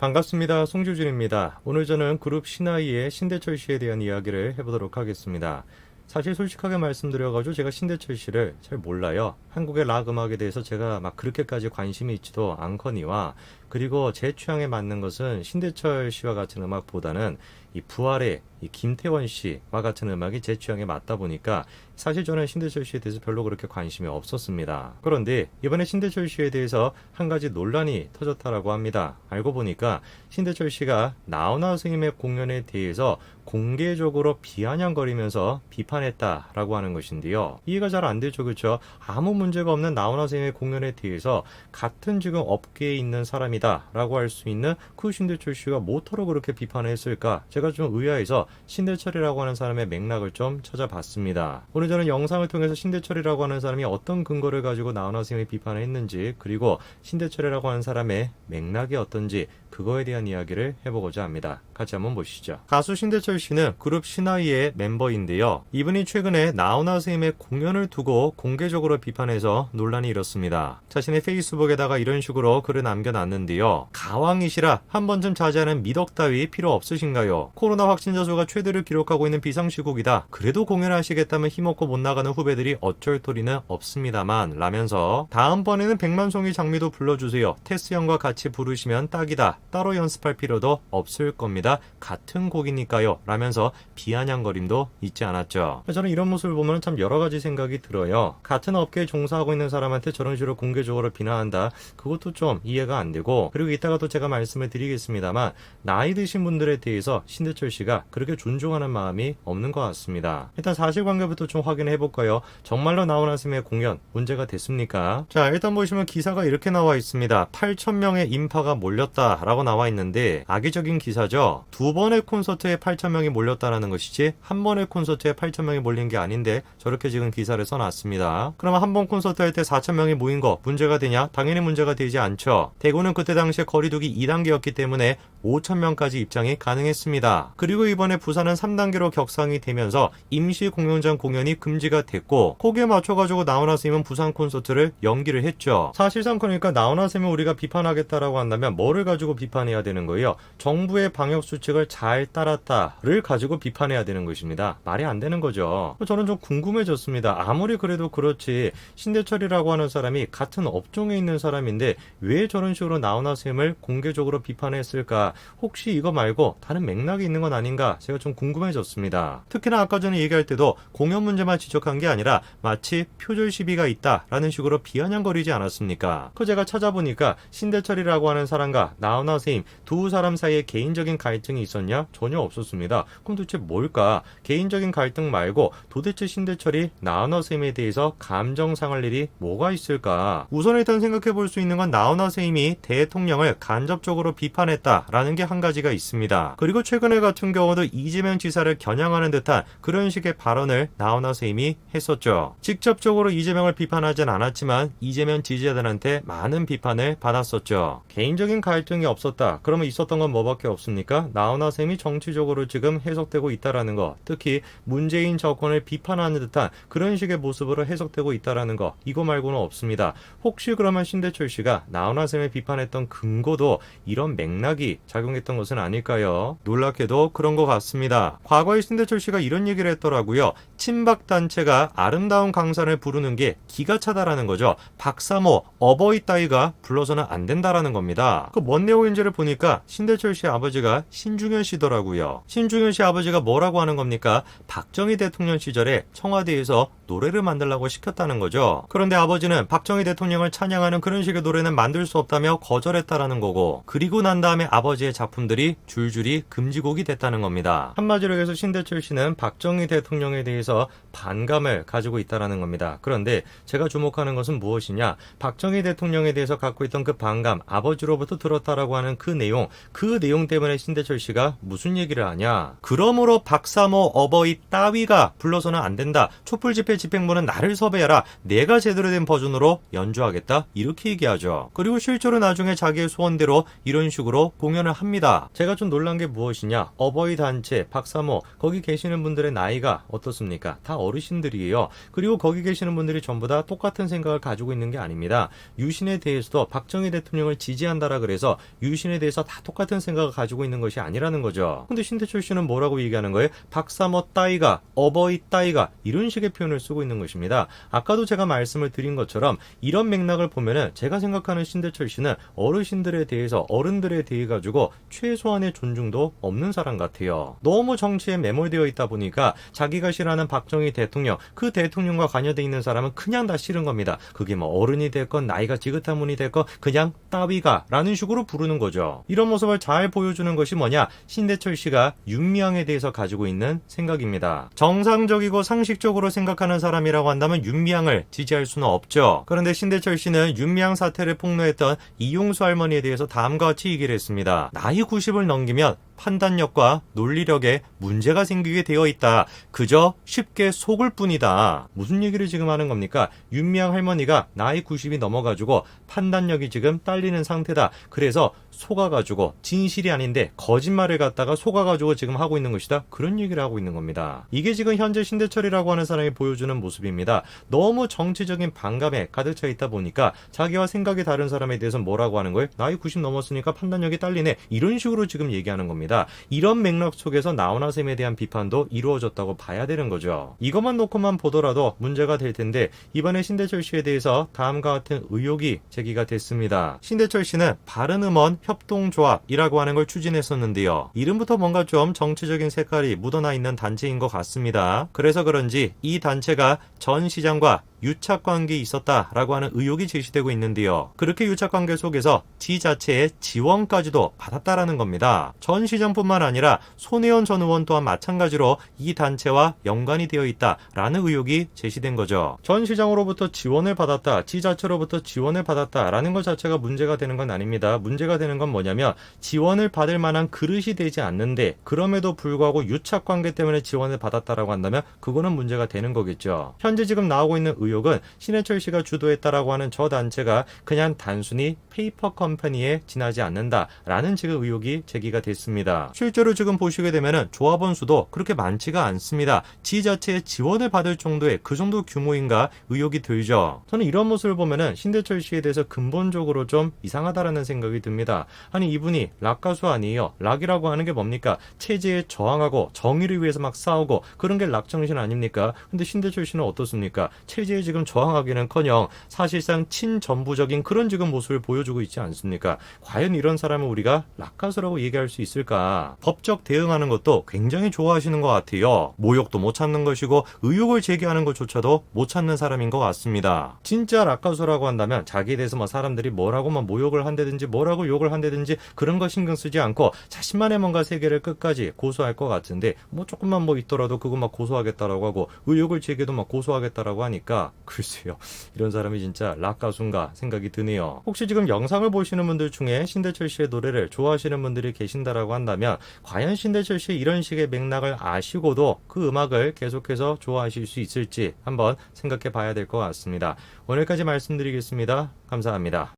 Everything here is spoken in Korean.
반갑습니다. 송주진입니다. 오늘 저는 그룹 신하이의 신대철 씨에 대한 이야기를 해보도록 하겠습니다. 사실 솔직하게 말씀드려가지고 제가 신대철 씨를 잘 몰라요. 한국의 락 음악에 대해서 제가 막 그렇게까지 관심이 있지도 않거니와, 그리고 제 취향에 맞는 것은 신대철 씨와 같은 음악보다는 이 부활의 이 김태원 씨와 같은 음악이 제 취향에 맞다 보니까 사실 저는 신대철 씨에 대해서 별로 그렇게 관심이 없었습니다. 그런데 이번에 신대철 씨에 대해서 한 가지 논란이 터졌다라고 합니다. 알고 보니까 신대철 씨가 나훈아 선생님의 공연에 대해서 공개적으로 비아냥거리면서 비판했다라고 하는 것인데요. 이해가 잘 안 되죠, 그렇죠? 아무 문제가 없는 나훈아 선생님의 공연에 대해서 같은 지금 업계에 있는 사람이다라고 할 수 있는 그 신대철 씨가 뭐터로 그렇게 비판을 했을까? 제가 좀 의아해서 신대철이라고 하는 사람의 맥락을 좀 찾아봤습니다. 오늘 저는 영상을 통해서 신대철이라고 하는 사람이 어떤 근거를 가지고 나훈아 선생님의 비판을 했는지, 그리고 신대철이라고 하는 사람의 맥락이 어떤지 그거에 대한 이야기를 해보고자 합니다. 같이 한번 보시죠. 가수 신대철 씨는 그룹 신하이의 멤버인데요. 이분이 최근에 나훈아 선생님의 공연을 두고 공개적으로 비판해서 논란이 일었습니다. 자신의 페이스북에다가 이런 식으로 글을 남겨놨는데요. 가왕이시라 한 번쯤 자제하는 미덕 따위 필요 없으신가요? 코로나 확진자 수가 최대를 기록하고 있는 비상시국이다. 그래도 공연하시겠다면 힘없고 못 나가는 후배들이 어쩔 도리는 없습니다만 라면서 다음번에는 백만송이 장미도 불러주세요. 테스 형과 같이 부르시면 딱이다. 따로 연습할 필요도 없을 겁니다. 같은 곡이니까요. 라면서 비아냥거림도 잊지 않았죠. 저는 이런 모습을 보면 참 여러 가지 생각이 들어요. 같은 업계에 종사하고 있는 사람한테 저런 식으로 공개적으로 비난한다. 그것도 좀 이해가 안 되고, 그리고 이따가 또 제가 말씀을 드리겠습니다만 나이 드신 분들에 대해서 신대철 씨가 그렇게 존중하는 마음이 없는 것 같습니다. 일단 사실관계부터 좀 확인해 볼까요? 정말로 나훈아 선생님의 공연 문제가 됐습니까? 자, 일단 보시면 기사가 이렇게 나와 있습니다. 8,000명의 인파가 몰렸다라고 나와 있는데 악의적인 기사죠. 두 번의 콘서트에 8,000명이 몰렸다라는 것이지 한 번의 콘서트에 8,000명이 몰린 게 아닌데 저렇게 지금 기사를 써놨습니다. 그러면 한 번 콘서트 할 때 4,000명이 모인 거 문제가 되냐? 당연히 문제가 되지 않죠. 대구는 그때 당시에 거리두기 2단계였기 때문에 5,000명까지 입장이 가능했습니다. 그리고 이번에 부산은 3단계로 격상이 되면서 임시 공연장 공연이 금지가 됐고, 거기에 맞춰가지고 나훈아 선생님은 부산 콘서트를 연기를 했죠. 사실상 그러니까 나훈아 선생님을 우리가 비판하겠다라고 한다면 뭐를 가지고 비판해야 되는 거예요? 정부의 방역 수칙을 잘 따랐다를 가지고 비판해야 되는 것입니다. 말이 안 되는 거죠. 저는 좀 궁금해졌습니다. 아무리 그래도 그렇지 신대철이라고 하는 사람이 같은 업종에 있는 사람인데 왜 저런 식으로 나훈아 선생님을 공개적으로 비판했을까? 혹시 이거 말고 다른 맥락이 있는 건 아닌가? 제가 좀 궁금해졌습니다. 특히나 아까 전에 얘기할 때도 공연 문제만 지적한 게 아니라 마치 표절 시비가 있다라는 식으로 비아냥거리지 않았습니까? 그 제가 찾아보니까 신대철이라고 하는 사람과 나훈아 선생님 두 사람 사이에 개인적인 갈등이 있었냐? 전혀 없었습니다. 그럼 도대체 뭘까? 개인적인 갈등 말고 도대체 신대철이 나훈아 선생님에 대해서 감정 상할 일이 뭐가 있을까? 우선 일단 생각해 볼 수 있는 건 나훈아 선생님이 대통령을 간접적으로 비판했다라는 게 한 가지가 있습니다. 그리고 최근에 같은 경우도 이재명 지사를 겨냥하는 듯한 그런 식의 발언을 나훈아 선생님이 했었죠. 직접적으로 이재명을 비판하진 않았지만 이재명 지지자들한테 많은 비판을 받았었죠. 개인적인 갈등이 없었다. 그러면 있었던 건 뭐밖에 없습니까? 나훈아 선생님이 정치적으로 지금 해석되고 있다라는 거, 특히 문재인 정권을 비판하는 듯한 그런 식의 모습으로 해석되고 있다라는 거, 이거 말고는 없습니다. 혹시 그러면 신대철 씨가 나훈아 선생님을 비판했던 근거도 이런 맥락이 작용했던 것은 아닐까요? 놀랍게도 그런 것 같습니다. 과거에 신대철 씨가 이런 얘기를 했더라고요. 친박단체가 아름다운 강산을 부르는 게 기가 차다라는 거죠. 박사모, 어버이 따위가 불러서는 안 된다라는 겁니다. 그 뭔 내용인지를 보니까 신대철 씨 아버지가 신중현 씨더라고요. 신중현 씨 아버지가 뭐라고 하는 겁니까? 박정희 대통령 시절에 청와대에서 노래를 만들라고 시켰다는 거죠. 그런데 아버지는 박정희 대통령을 찬양하는 그런 식의 노래는 만들 수 없다며 거절했다라는 거고, 그리고 난 다음에 아버지의 작품들이 줄줄이 금지곡이 됐다는 겁니다. 한마디로 해서 신대철 씨는 박정희 대통령에 대해서 반감을 가지고 있다라는 겁니다. 그런데 제가 주목하는 것은 무엇이냐? 박정희 대통령에 대해서 갖고 있던 그 반감, 아버지로부터 들었다라고 하는 그 내용 때문에 신대철 씨가 무슨 얘기를 하냐? 그러므로 박사모 어버이 따위가 불러서는 안 된다. 촛불 집회 집행부는 나를 섭외해라. 내가 제대로 된 버전으로 연주하겠다. 이렇게 얘기하죠. 그리고 실제로 나중에 자기의 소원대로 이런 식으로 공연을 합니다. 제가 좀 놀란 게 무엇이냐? 어버이 단체, 박사모, 거기 계시는 분들의 나이가 어떻습니까? 다 어르신들이에요. 그리고 거기 계시는 분들이 전부 다 똑같은 생각을 가지고 있는 게 아닙니다. 유신에 대해서도 박정희 대통령을 지지한다라 그래서 유신에 대해서 다 똑같은 생각을 가지고 있는 것이 아니라는 거죠. 근데 신대철 씨는 뭐라고 얘기하는 거예요? 박사모 따위가, 어버이 따위가, 이런 식의 표현을 쓰고 있는 것입니다. 아까도 제가 말씀을 드린 것처럼 이런 맥락을 보면은 제가 생각하는 신대철 씨는 어르신들에 대해서, 어른들에 대해 가지고 최소한의 존중도 없는 사람 같아요. 너무 정치에 매몰되어 있다 보니까 자기가 싫어하는 박정희 대통령, 그 대통령과 관여되어 있는 사람은 그냥 다 싫은 겁니다. 그게 뭐 어른이 됐건 나이가 지긋한 분이 됐건 그냥 따위가 라는 식으로 부르는 거죠. 이런 모습을 잘 보여주는 것이 뭐냐? 신대철 씨가 윤미향에 대해서 가지고 있는 생각입니다. 정상적이고 상식적으로 생각하는 사람이라고 한다면 윤미향을 지지할 수는 없죠. 그런데 신대철 씨는 윤미향 사태를 폭로했던 이용수 할머니에 대해서 다음과 같이 얘기를 했습니다. 나이 90을 넘기면 판단력과 논리력에 문제가 생기게 되어 있다. 그저 쉽게 속을 뿐이다. 무슨 얘기를 지금 하는 겁니까? 윤미향 할머니가 나이 90이 넘어가지고 판단력이 지금 딸리는 상태다. 그래서 속아가지고 진실이 아닌데 거짓말을 갖다가 속아가지고 지금 하고 있는 것이다. 그런 얘기를 하고 있는 겁니다. 이게 지금 현재 신대철이라고 하는 사람이 보여주는 모습입니다. 너무 정치적인 반감에 가득 차 있다 보니까 자기와 생각이 다른 사람에 대해서 뭐라고 하는 거예요? 나이 90 넘었으니까 판단력이 딸리네. 이런 식으로 지금 얘기하는 겁니다. 이런 맥락 속에서 나훈아 쌤에 대한 비판도 이루어졌다고 봐야 되는 거죠. 이것만 놓고만 보더라도 문제가 될 텐데 이번에 신대철 씨에 대해서 다음과 같은 의혹이 제기가 됐습니다. 신대철 씨는 바른음원 협동조합이라고 하는 걸 추진했었는데요. 이름부터 뭔가 좀 정치적인 색깔이 묻어나 있는 단체인 것 같습니다. 그래서 그런지 이 단체가 전 시장과 유착관계에 있었다라고 하는 의혹이 제기되고 있는데요. 그렇게 유착관계 속에서 지 자체의 지원까지도 받았다라는 겁니다. 전 시장뿐만 아니라 손혜원 전 의원 또한 마찬가지로 이 단체와 연관이 되어 있다라는 의혹이 제시된 거죠. 전 시장으로부터 지원을 받았다, 지 자체로부터 지원을 받았다라는 것 자체가 문제가 되는 건 아닙니다. 문제가 되는 건 뭐냐면 지원을 받을 만한 그릇이 되지 않는데 그럼에도 불구하고 유착관계 때문에 지원을 받았다라고 한다면 그거는 문제가 되는 거겠죠. 현재 지금 나오고 있는 의혹은 신해철 씨가 주도했다라고 하는 저 단체가 그냥 단순히 페이퍼 컴퍼니에 지나지 않는다라는 지금 의혹이 제기가 됐습니다. 실제로 지금 보시게 되면은 조합원 수도 그렇게 많지가 않습니다. 지 자체의 지원을 받을 정도의 그 정도 규모인가 의혹이 들죠. 저는 이런 모습을 보면은 신대철 씨에 대해서 근본적으로 좀 이상하다라는 생각이 듭니다. 아니 이분이 락 가수 아니에요. 락이라고 하는 게 뭡니까? 체제에 저항하고 정의를 위해서 막 싸우고 그런 게 락 정신 아닙니까? 근데 신대철 씨는 어떻습니까? 체제에 지금 저항하기는커녕 사실상 친정부적인 그런 지금 모습을 보여주고 있지 않습니까? 과연 이런 사람을 우리가 락 가수라고 얘기할 수 있을까? 법적 대응하는 것도 굉장히 좋아하시는 것 같아요. 모욕도 못 찾는 것이고 의혹을 제기하는 것조차도 못 찾는 사람인 것 같습니다. 진짜 락 가수라고 한다면 자기에 대해서 뭐 사람들이 뭐라고 막 모욕을 한다든지 뭐라고 욕을 한다든지 그런 거 신경 쓰지 않고 자신만의 뭔가 세계를 끝까지 고수할 것 같은데 뭐 조금만 뭐 있더라도 그거 막 고소하겠다라고 하고 의혹을 제기해도 막 고소하겠다라고 하니까 글쎄요. 이런 사람이 진짜 락 가수인가 생각이 드네요. 혹시 지금 영상을 보시는 분들 중에 신대철 씨의 노래를 좋아하시는 분들이 계신다라고 한다면 과연 신대철 씨의 이런 식의 맥락을 아시고도 그 음악을 계속해서 좋아하실 수 있을지 한번 생각해 봐야 될 것 같습니다. 오늘까지 말씀드리겠습니다. 감사합니다.